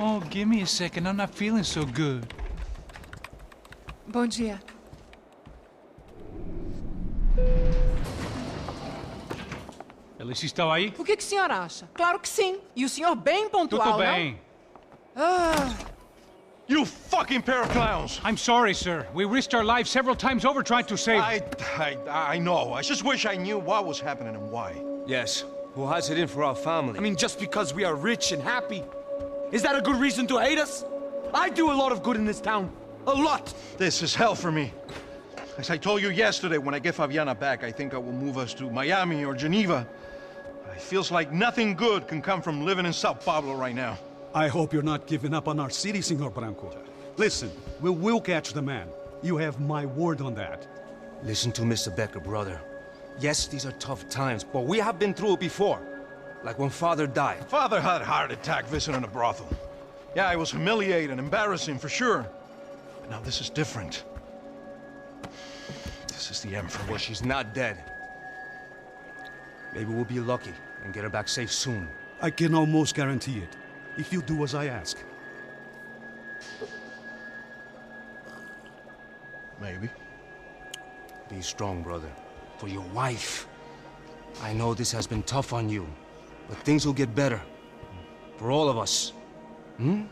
Oh, give me a second. I'm not feeling so good. Bom dia. Alice estava aí? O que o senhor acha? Claro que sim. E o senhor bem pontual, Tudo bem. You fucking pair of clowns! I'm sorry, sir. We risked our lives several times over trying to save... I know. I just wish I knew what was happening and why. Yes. Who has it in for our family? I mean, just because we are rich and happy, is that a good reason to hate us? I do a lot of good in this town. A lot! This is hell for me. As I told you yesterday, when I get Fabiana back, I think I will move us to Miami or Geneva. It feels like nothing good can come from living in Sao Paulo right now. I hope you're not giving up on our city, Senor Branco. Listen, we will catch the man. You have my word on that. Listen to Mr. Becker, brother. Yes, these are tough times, but we have been through it before. Like when Father died. Father had a heart attack visiting a brothel. Yeah, it was humiliating, embarrassing, for sure. But now this is different. This is the end for me. Well, she's not dead. Maybe we'll be lucky and get her back safe soon. I can almost guarantee it, if you do as I ask. Maybe. Be strong, brother. For your wife. I know this has been tough on you, but things will get better. For all of us. Hmm?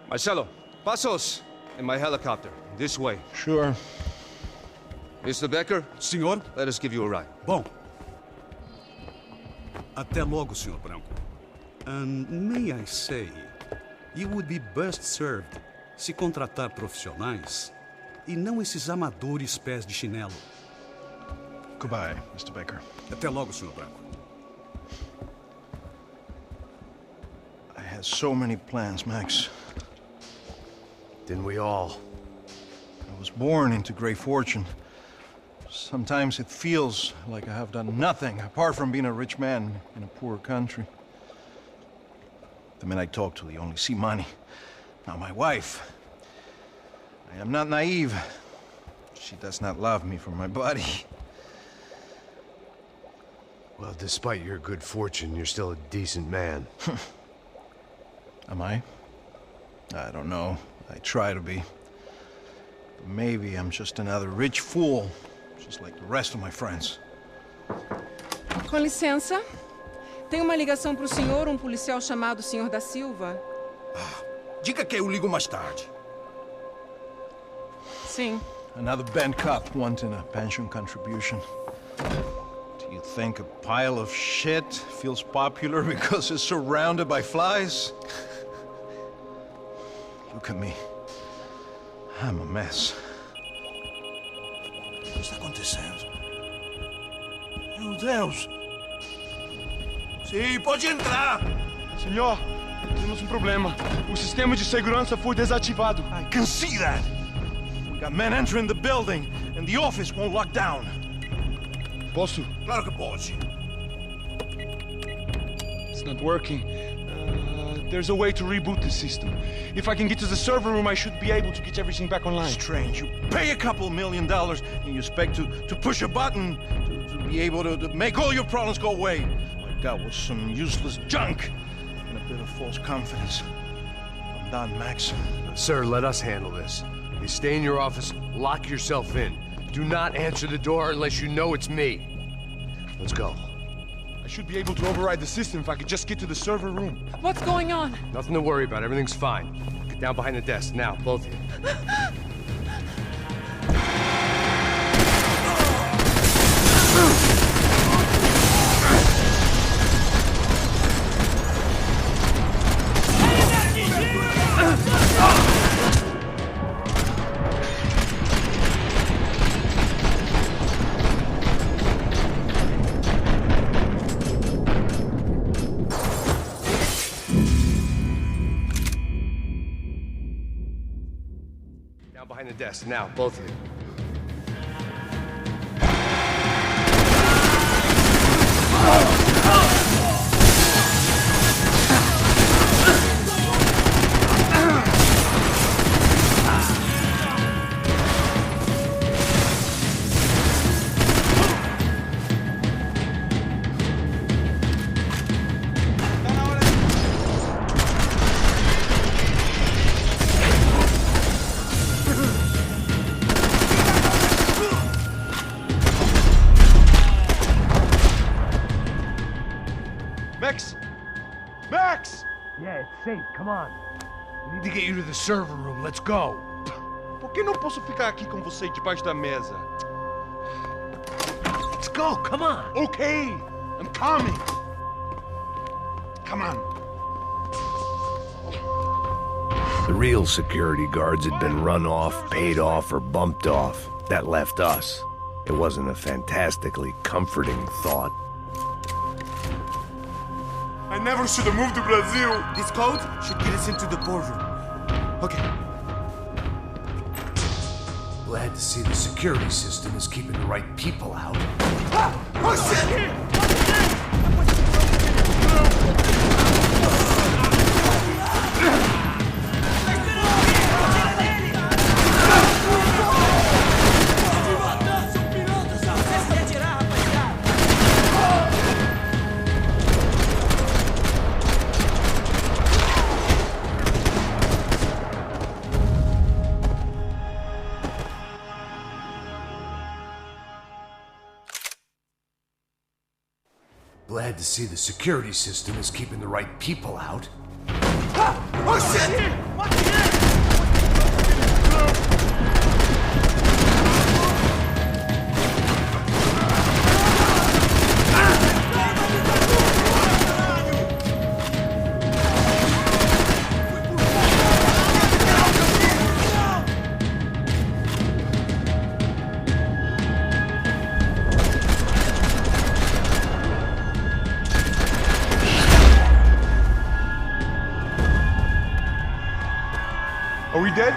Marcelo, pasos in my helicopter. This way. Sure. Mr. Becker, Senhor? let us give you a ride. Bom. Até logo, Senhor Branco. And may I say, you would be best served se contratar profissionais e não esses amadores pés de chinelo. Goodbye, Mr. Baker. Até logo, Senhor Branco. I had so many plans, Max. Didn't we all? I was born into great fortune. Sometimes it feels like I have done nothing apart from being a rich man in a poor country. The men I talk to, they only see money. Now my wife, I am not naive. She does not love me for my body. Well, despite your good fortune, you're still a decent man. Am I? I don't know. I try to be. But maybe I'm just another rich fool, just like the rest of my friends. Com licença. Tem uma ligação para o senhor, policial chamado Sr. da Silva. Diga que eu ligo mais tarde. Sim. Another bent cop wanting a pension contribution. Do you think a pile of shit feels popular because it's surrounded by flies? Look at me. I'm a mess. O que está acontecendo? Meu Deus! Sim, pode entrar! Senhor, temos problema. O sistema de segurança foi desativado. I can see that! We got men entering the building, and the office won't lock down. Posso? Claro que pode. It's not working. There's a way to reboot the system. If I can get to the server room, I should be able to get everything back online. Strange. You pay a couple $1 million, and you expect to push a button to be able to make all your problems go away. All I got was some useless junk and a bit of false confidence. I'm done, Max. Sir, let us handle this. You stay in your office, lock yourself in. Do not answer the door unless you know it's me. Let's go. I should be able to override the system if I could just get to the server room. What's going on? Nothing to worry about. Everything's fine. Get down behind the desk. Now, both of you. Behind the desk. Now, both of you. Max? Max! Yeah, it's safe. Come on. We need to get you to the server room. Let's go. Por que não posso ficar aqui com você debaixo da mesa? Let's go. Come on. Okay, I'm coming. Come on. The real security guards had been run off, paid off, or bumped off. That left us. It wasn't a fantastically comforting thought. I never should have moved to Brazil. This code should get us into the boardroom. Okay. Glad to see the security system is keeping the right people out. Oh, shit! Glad to see the security system is keeping the right people out. Oh, shit! Are we dead?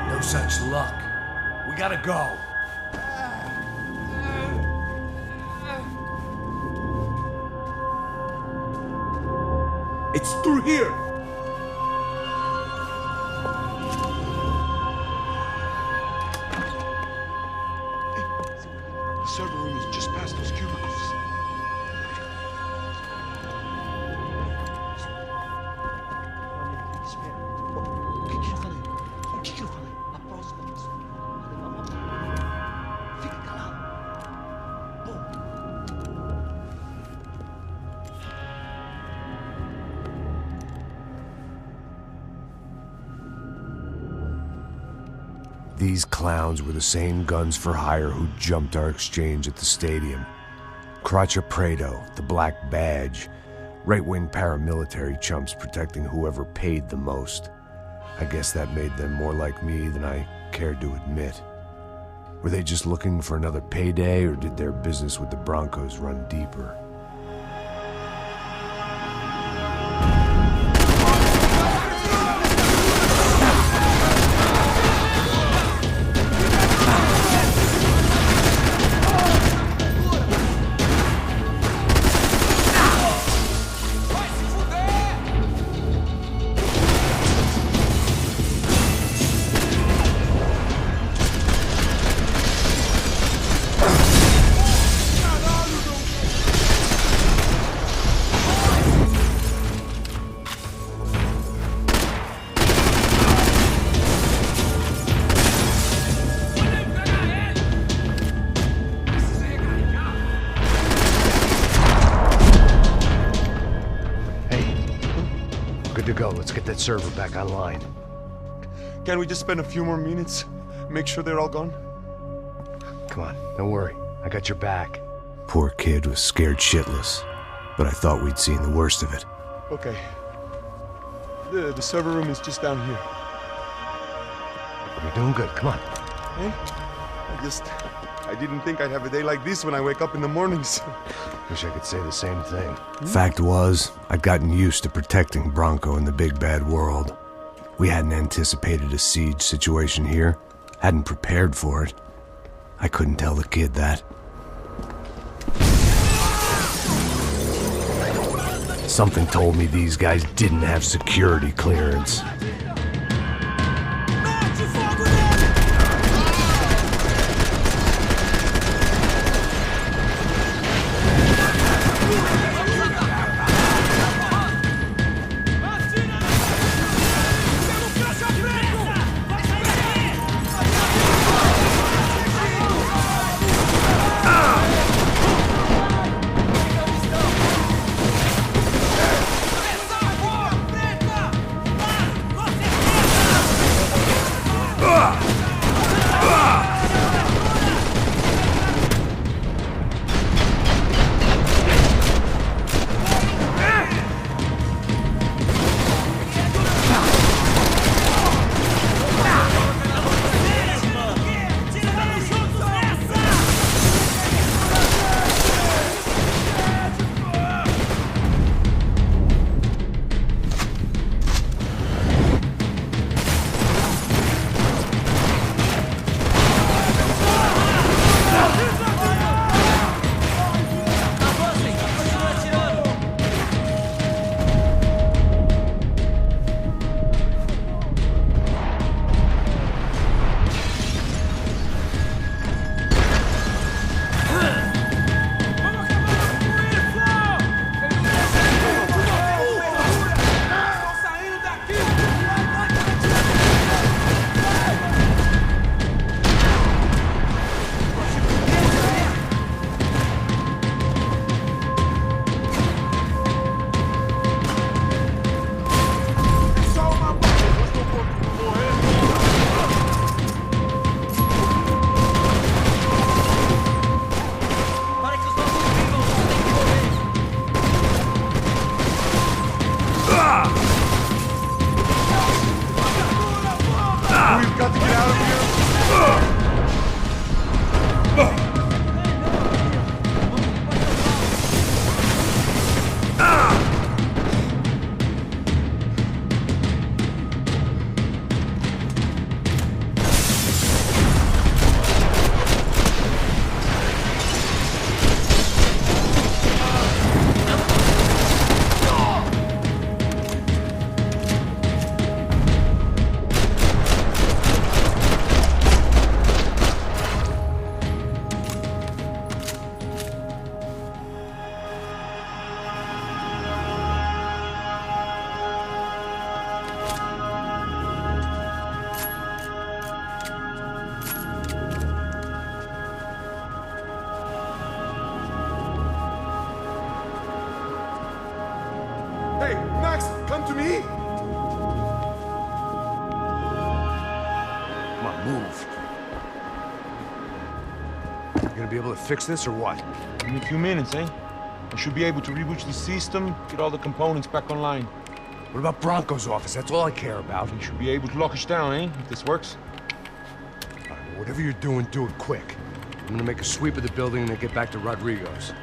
No such luck. We gotta go. It's through here. The server room is just past those cubicles. These clowns were the same guns for hire who jumped our exchange at the stadium. Crotcha Prado, the Black Badge, right-wing paramilitary chumps protecting whoever paid the most. I guess that made them more like me than I cared to admit. Were they just looking for another payday, or did their business with the Broncos run deeper? To go. Let's get that server back online. Can't we just spend a few more minutes? Make sure they're all gone? Come on, don't worry. I got your back. Poor kid was scared shitless, but I thought we'd seen the worst of it. Okay. The server room is just down here. You're doing good. Come on. Hey? I didn't think I'd have a day like this when I wake up in the mornings. Wish I could say the same thing. Fact was, I'd gotten used to protecting Bronco in the big bad world. We hadn't anticipated a siege situation here, hadn't prepared for it. I couldn't tell the kid that. Something told me these guys didn't have security clearance. Hey, Max, come to me! Come on, move. You gonna be able to fix this or what? Give me a few minutes, eh? I should be able to reboot the system, get all the components back online. What about Bronco's office? That's all I care about. You should be able to lock us down, eh? If this works. All right, well, whatever you're doing, do it quick. I'm gonna make a sweep of the building and then get back to Rodrigo's.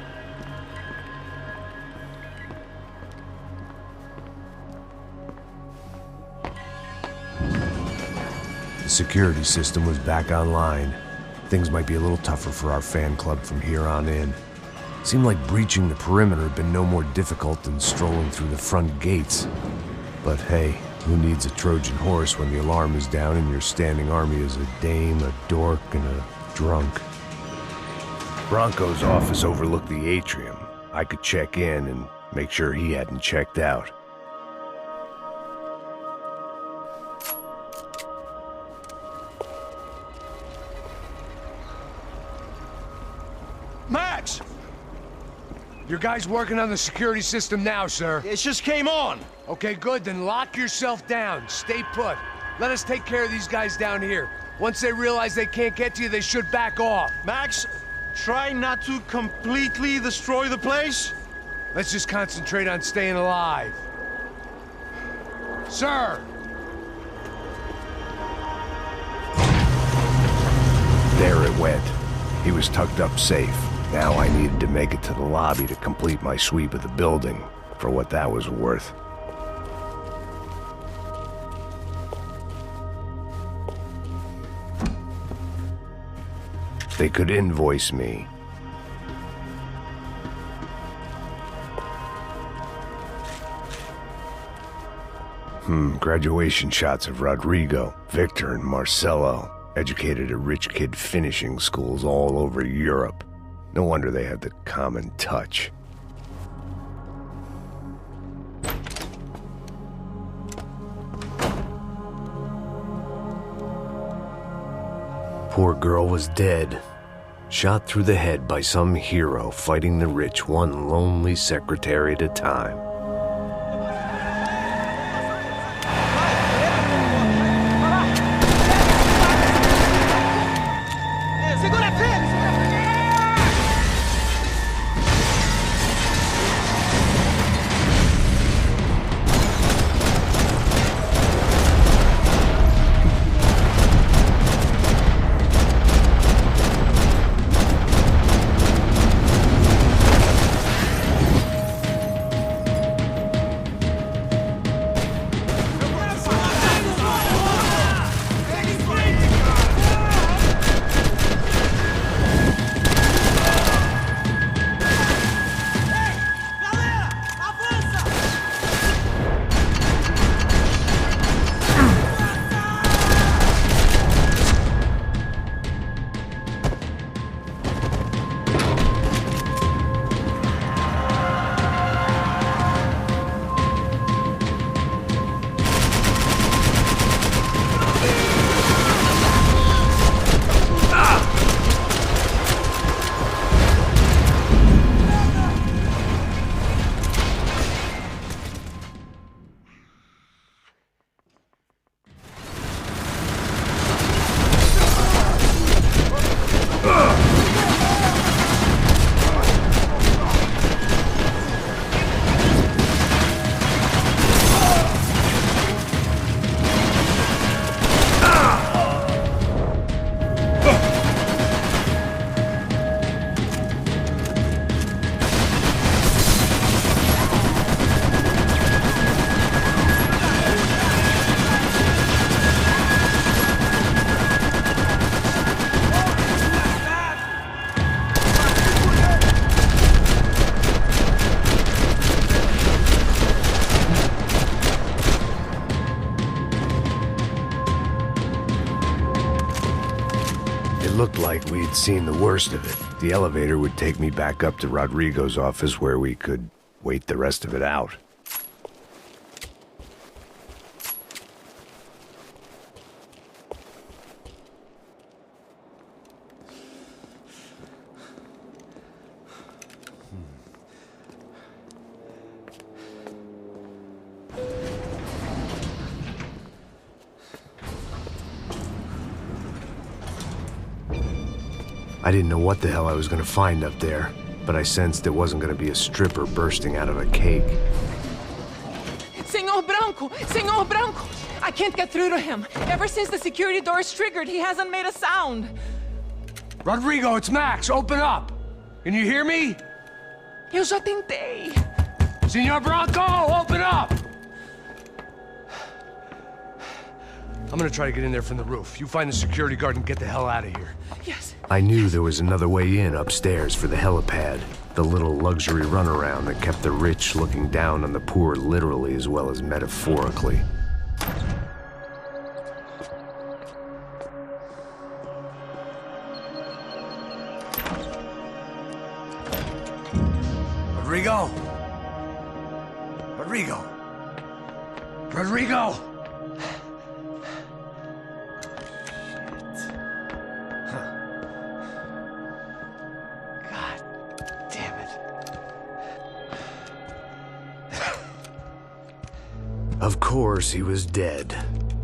The security system was back online. Things might be a little tougher for our fan club from here on in. Seemed like breaching the perimeter had been no more difficult than strolling through the front gates. But hey, who needs a Trojan horse when the alarm is down and your standing army is a dame, a dork, and a drunk? Bronco's office overlooked the atrium. I could check in and make sure he hadn't checked out. Max! Your guy's working on the security system now, sir. It just came on! Okay, good. Then lock yourself down. Stay put. Let us take care of these guys down here. Once they realize they can't get to you, they should back off. Max, try not to completely destroy the place. Let's just concentrate on staying alive. Sir! There it went. He was tucked up safe. Now I needed to make it to the lobby to complete my sweep of the building, for what that was worth. They could invoice me. Graduation shots of Rodrigo, Victor, and Marcelo, educated at rich kid finishing schools all over Europe. No wonder they had the common touch. Poor girl was dead. Shot through the head by some hero fighting the rich one lonely secretary at a time. Looked like we'd seen the worst of it. The elevator would take me back up to Rodrigo's office where we could wait the rest of it out. I didn't know what the hell I was gonna find up there, but I sensed it wasn't gonna be a stripper bursting out of a cake. Senor Branco! Senor Branco! I can't get through to him. Ever since the security door is triggered, he hasn't made a sound. Rodrigo, it's Max. Open up. Can you hear me? Eu já tentei. Senor Branco, open up! I'm gonna try to get in there from the roof. You find the security guard and get the hell out of here. Yes. I knew there was another way in upstairs for the helipad, the little luxury runaround that kept the rich looking down on the poor literally as well as metaphorically. Rodrigo! Rodrigo! Rodrigo! Of course, he was dead.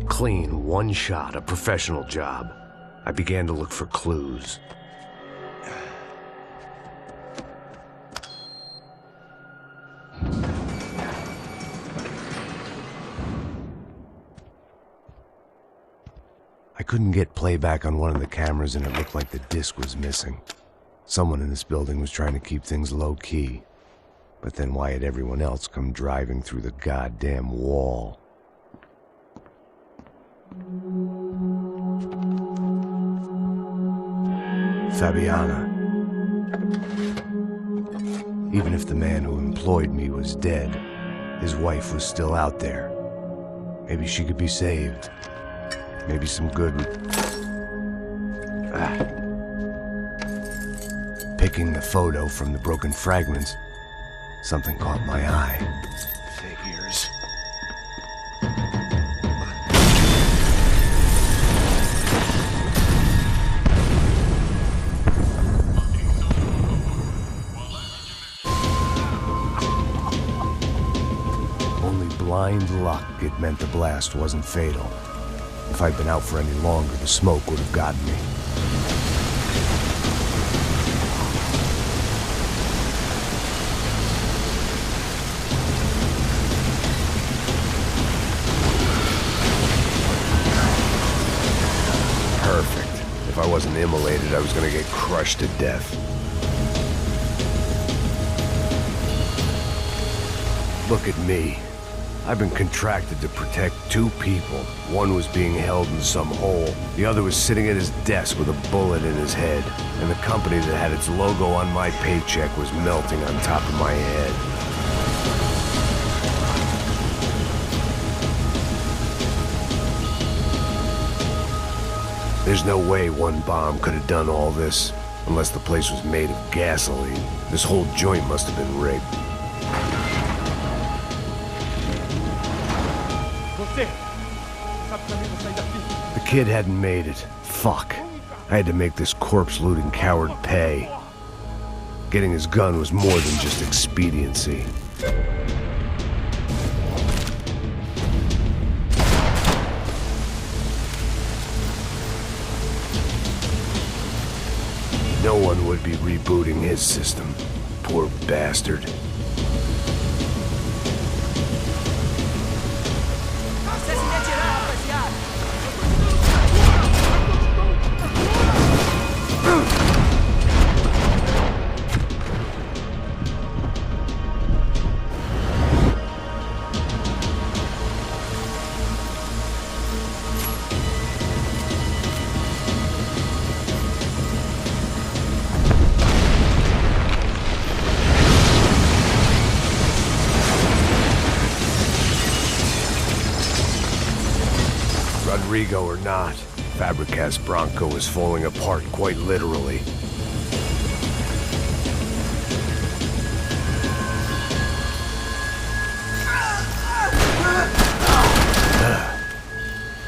Clean, one shot, a professional job. I began to look for clues. I couldn't get playback on one of the cameras and it looked like the disc was missing. Someone in this building was trying to keep things low-key. But then why had everyone else come driving through the goddamn wall? Fabiana. Even if the man who employed me was dead, his wife was still out there. Maybe she could be saved. Maybe some good... Picking the photo from the broken fragments, something caught my eye. Figures. Only blind luck it meant the blast wasn't fatal. If I'd been out for any longer, the smoke would have gotten me. If I wasn't immolated, I was gonna get crushed to death. Look at me. I've been contracted to protect two people. One was being held in some hole. The other was sitting at his desk with a bullet in his head. And the company that had its logo on my paycheck was melting on top of my head. There's no way one bomb could have done all this, unless the place was made of gasoline. This whole joint must have been rigged. The kid hadn't made it. Fuck. I had to make this corpse-looting coward pay. Getting his gun was more than just expediency. No one would be rebooting his system. Poor bastard. Rodrigo or not, Fabricas Bronco was falling apart quite literally.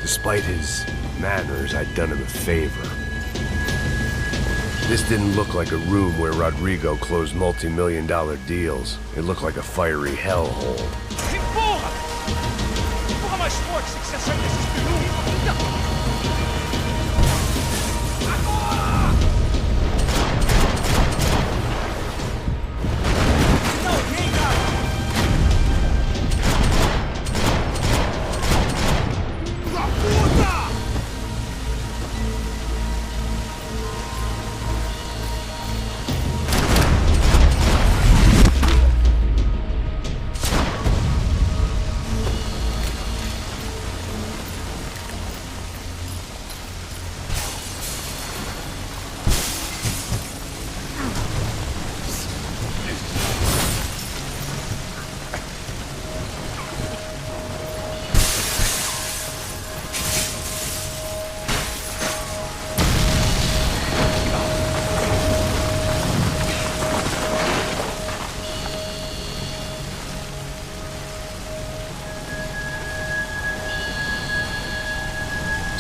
Despite his manners, I'd done him a favor. This didn't look like a room where Rodrigo closed multi-million-dollar deals. It looked like a fiery hellhole. Empurra! Empurra mais forte se quiser sair desses peludos!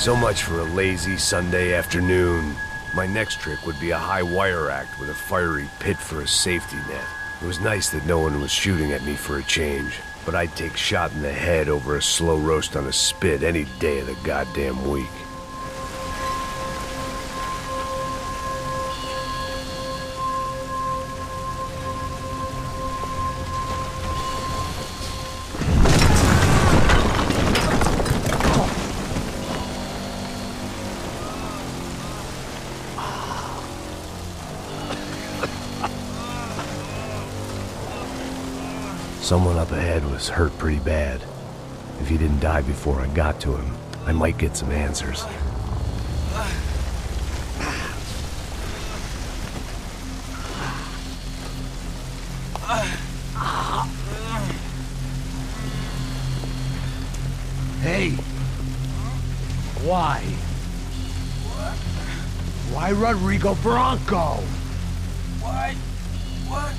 So much for a lazy Sunday afternoon. My next trick would be a high wire act with a fiery pit for a safety net. It was nice that no one was shooting at me for a change, but I'd take shot in the head over a slow roast on a spit any day of the goddamn week. Someone up ahead was hurt pretty bad. If he didn't die before I got to him, I might get some answers. Hey! Why? Why Rodrigo Bronco? Why? What?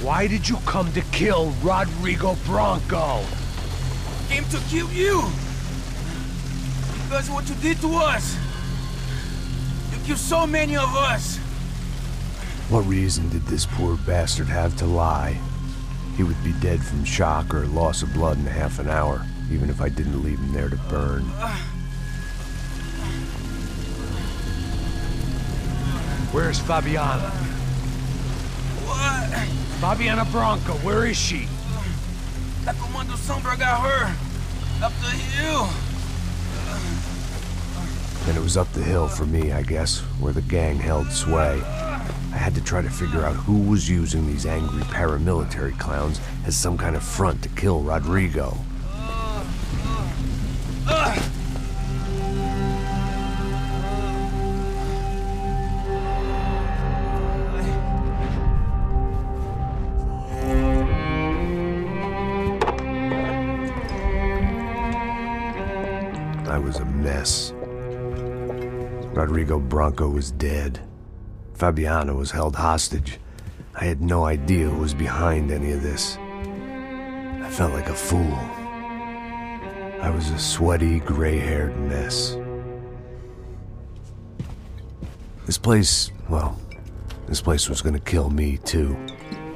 Why did you come to kill Rodrigo Bronco? Came to kill you! Because of what you did to us! You killed so many of us! What reason did this poor bastard have to lie? He would be dead from shock or loss of blood in half an hour, even if I didn't leave him there to burn. Where's Fabiana? What? Fabiana Bronco, where is she? La Comando Sombra got her! Up the hill! Then it was up the hill for me, I guess, where the gang held sway. I had to try to figure out who was using these angry paramilitary clowns as some kind of front to kill Rodrigo. I was a mess. Rodrigo Bronco was dead. Fabiana was held hostage. I had no idea who was behind any of this. I felt like a fool. I was a sweaty, gray-haired mess. This place, well, this place was gonna kill me too.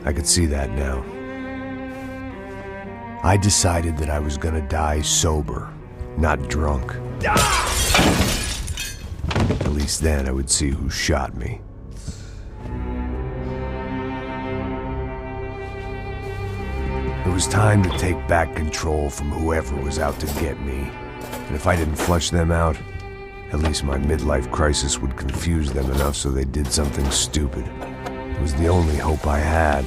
I could see that now. I decided that I was gonna die sober, not drunk. At least then I would see who shot me. It was time to take back control from whoever was out to get me. And if I didn't flush them out, at least my midlife crisis would confuse them enough so they did something stupid. It was the only hope I had.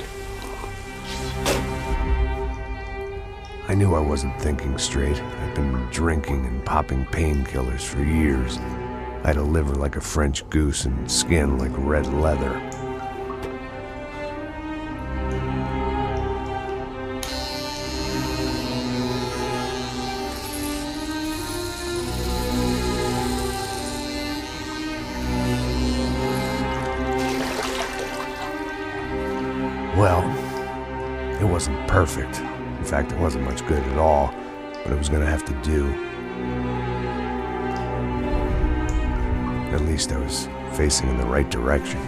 I knew I wasn't thinking straight. I'd been drinking and popping painkillers for years. I had a liver like a French goose and skin like red leather. Well, it wasn't perfect. In fact, it wasn't much good at all, but it was gonna have to do. At least I was facing in the right direction.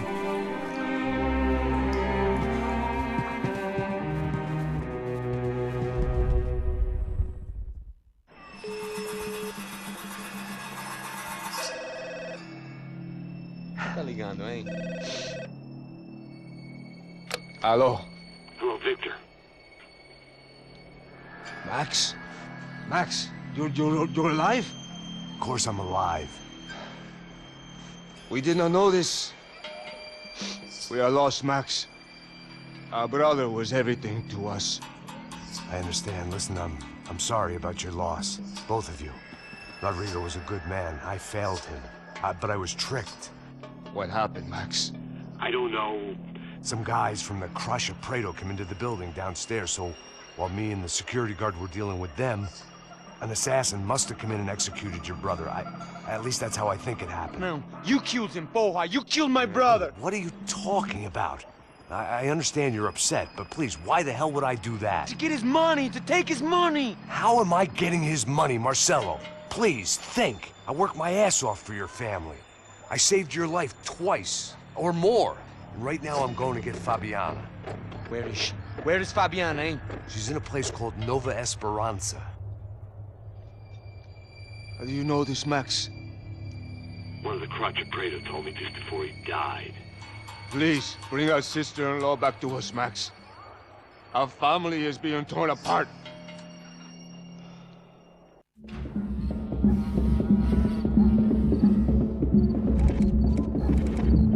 Tá ligando, hein? Alô? Hello, Victor. Max? Max, you're alive? Of course I'm alive. We did not know this. We are lost, Max. Our brother was everything to us. I understand. Listen, I'm sorry about your loss. Both of you. Rodrigo was a good man. I failed him. But I was tricked. What happened, Max? I don't know. Some guys from the crush of Prado came into the building downstairs, so while me and the security guard were dealing with them, an assassin must have come in and executed your brother. At least that's how I think it happened. No, you killed him, Porra. You killed my brother. What are you talking about? I understand you're upset, but please, why the hell would I do that? To get his money, to take his money. How am I getting his money, Marcelo? Please, think. I worked my ass off for your family. I saved your life twice, or more. And right now I'm going to get Fabiana. Where is she? Where is Fabiana, eh? She's in a place called Nova Esperanza. How do you know this, Max? One of the Parte told me just before he died. Please, bring our sister-in-law back to us, Max. Our family is being torn apart.